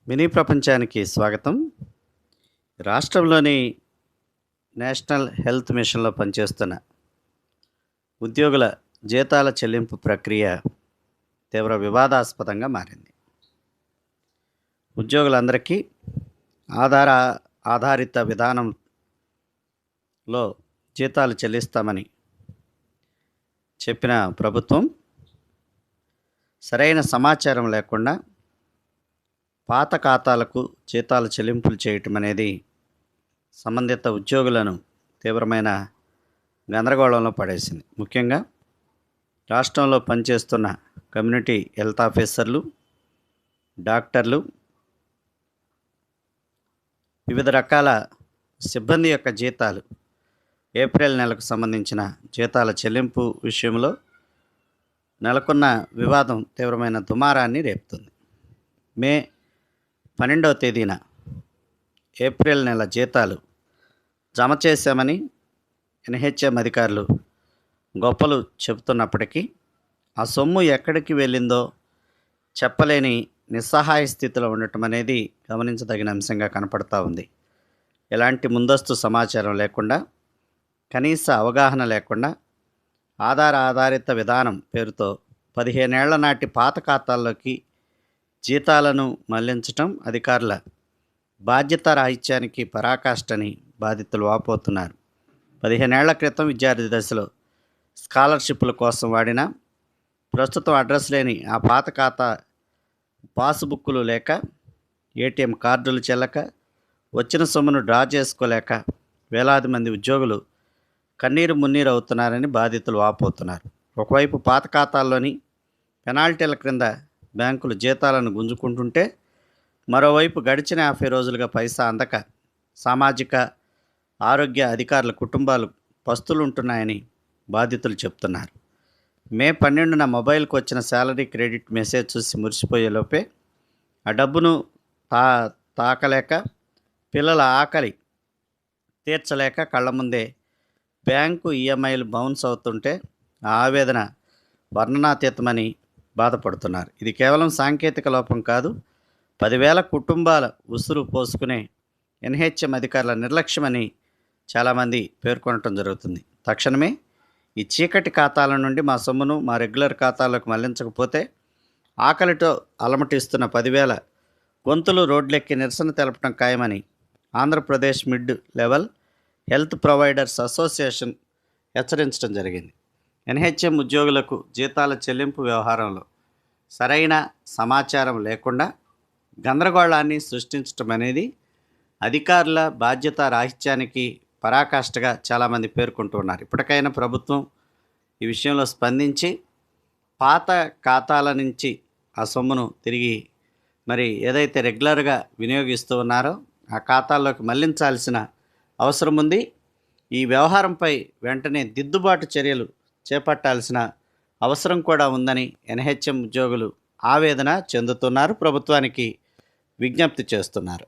Mini ప్రపంచానికి స్వాగతం. రాష్ట్రంలోని నేషనల్ హెల్త్ మిషన్‌లో పనిచేస్తున్న ఉద్యోగుల జీతాల చెల్లింపు ప్రక్రియ తీవ్ర వివాదాస్పదంగా మారింది. ఉద్యోగులందరికీ ఆధార ఆధారిత విధానంలో జీతాలు చెల్లిస్తామని చెప్పిన ప్రభుత్వం సరైన సమాచారం లేకుండా పాత ఖాతాలకు జీతాల చెల్లింపులు చేయటం అనేది సంబంధిత ఉద్యోగులను తీవ్రమైన గందరగోళంలో పడేసింది. ముఖ్యంగా రాష్ట్రంలో పనిచేస్తున్న కమ్యూనిటీ హెల్త్ ఆఫీసర్లు, డాక్టర్లు, వివిధ రకాల సిబ్బంది యొక్క జీతాలు ఏప్రిల్ నెలకు సంబంధించిన జీతాల చెల్లింపు విషయంలో నెలకొన్న వివాదం తీవ్రమైన దుమారాన్ని రేపుతుంది. మే 12వ తేదీన ఏప్రిల్ నెల జీతాలు జమ చేశామని ఎన్హెచ్ఎం అధికారులు గొప్పలు చెబుతున్నప్పటికీ ఆ సొమ్ము ఎక్కడికి వెళ్ళిందో చెప్పలేని నిస్సహాయ స్థితిలో ఉండటం అనేది గమనించదగిన అంశంగా కనపడతా ఉంది. ఎలాంటి ముందస్తు సమాచారం లేకుండా, కనీస అవగాహన లేకుండా ఆధారిత విధానం పేరుతో 15 ఏళ్ల నాటి పాత ఖాతాల్లోకి జీతాలను మళ్లించటం అధికారుల బాధ్యత రాహిత్యానికి పరాకాష్ఠని బాధితులు వాపోతున్నారు. 15 ఏళ్ల క్రితం విద్యార్థి దశలో స్కాలర్షిప్ల కోసం వాడిన, ప్రస్తుతం అడ్రస్ లేని ఆ పాత ఖాతా పాస్బుక్లు లేక, ఏటీఎం కార్డులు చెల్లక, వచ్చిన సొమ్మును డ్రా చేసుకోలేక వేలాది మంది ఉద్యోగులు కన్నీరు మున్నీరు అవుతున్నారని బాధితులు వాపోతున్నారు. ఒకవైపు పాత ఖాతాల్లోని పెనాల్టీల క్రింద బ్యాంకులు జీతాలను గుంజుకుంటుంటే, మరోవైపు గడిచిన 50 రోజులుగా పైసా అందక సామాజిక ఆరోగ్య అధికారుల కుటుంబాలు పస్తులుంటున్నాయని బాధితులు చెప్తున్నారు. మే 12న మొబైల్కు వచ్చిన శాలరీ క్రెడిట్ మెసేజ్ చూసి మురిసిపోయేలోపే ఆ డబ్బును తాకలేక, పిల్లల ఆకలి తీర్చలేక కళ్ళ ముందే బ్యాంకు ఈఎంఐలు బౌన్స్ అవుతుంటే ఆ ఆవేదన వర్ణనాతీతమని బాధపడుతున్నారు. ఇది కేవలం సాంకేతిక లోపం కాదు, 10,000 కుటుంబాల ఉసురు పోసుకునే ఎన్హెచ్ఎం అధికారుల నిర్లక్ష్యమని చాలామంది పేర్కొనటం జరుగుతుంది. తక్షణమే ఈ చీకటి ఖాతాల నుండి మా సొమ్మును మా రెగ్యులర్ ఖాతాలోకి మళ్లించకపోతే ఆకలితో అలమటిస్తున్న 10,000 గొంతులు రోడ్లెక్కి నిరసన తెలపడం ఖాయమని Andhra Pradesh mid level health providers association హెచ్చరించడం జరిగింది. ఎన్హెచ్ఎం ఉద్యోగులకు జీతాల చెల్లింపు వ్యవహారంలో సరైన సమాచారం లేకుండా గందరగోళాన్ని సృష్టించడం అనేది అధికారుల బాధ్యత రాహిత్యానికి పరాకాష్ఠగా చాలామంది పేర్కొంటూ ఉన్నారు. ఇప్పటికైనా ప్రభుత్వం ఈ విషయంలో స్పందించి పాత ఖాతాల నుంచి ఆ సొమ్మును తిరిగి ఏదైతే రెగ్యులర్గా వినియోగిస్తూ ఉన్నారో ఆ ఖాతాల్లోకి మళ్లించాల్సిన అవసరం ఉంది. ఈ వ్యవహారంపై వెంటనే దిద్దుబాటు చర్యలు చేపట్టాల్సిన అవసరం కూడా ఉందని ఎన్హెచ్ఎం ఉద్యోగులు ఆవేదన చెందుతున్నారు, ప్రభుత్వానికి విజ్ఞప్తి చేస్తున్నారు.